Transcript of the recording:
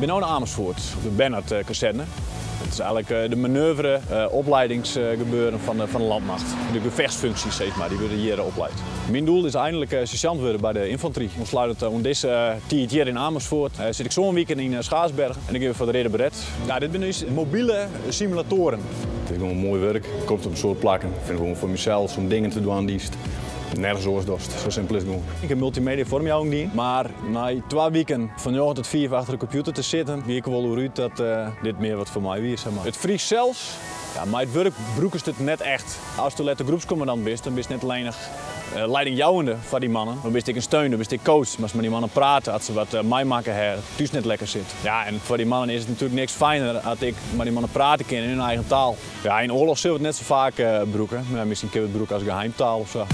ben nu in Amersfoort, op de Bernhard-kazerne. Het is eigenlijk de manoeuvre, opleidingsgebeuren van de landmacht. De gevechtsfuncties, zeg maar, die worden hier opgeleid. Mijn doel is eindelijk sergeant worden bij de infanterie. Ik sluit in deze tijd hier in Amersfoort. Zit ik zo'n weekend in Schaarsbergen en ik heb voor de Ridder Beret. Nou, dit zijn dus mobiele simulatoren. Het is gewoon een mooi werk. Ik kom op een soort plakken. Ik vind het gewoon voor mezelf om dingen te doen aan dienst. Nergens oorstdost, zo simpel is het gewoon. Ik heb multimedia vormjouwing die, maar na 2 weken van 9 tot 4 achter de computer te zitten, wie ik wel hoe uit dat dit meer wat voor mij weer is. Het Fries zelfs, ja, maar het werk broeken ze het net echt. Als je de groepscommandant bent, dan ben je net alleen leidingjouwende van die mannen. Dan ben ik een steun, dan ben ik coach. Maar als met die mannen praten, als ze wat mij maken, thuis net lekker zit. Ja, en voor die mannen is het natuurlijk niks fijner als ik met die mannen praten kan in hun eigen taal. Ja, in oorlog zullen we het net zo vaak broeken. Maar misschien kunnen we het broeken als geheimtaal of zo.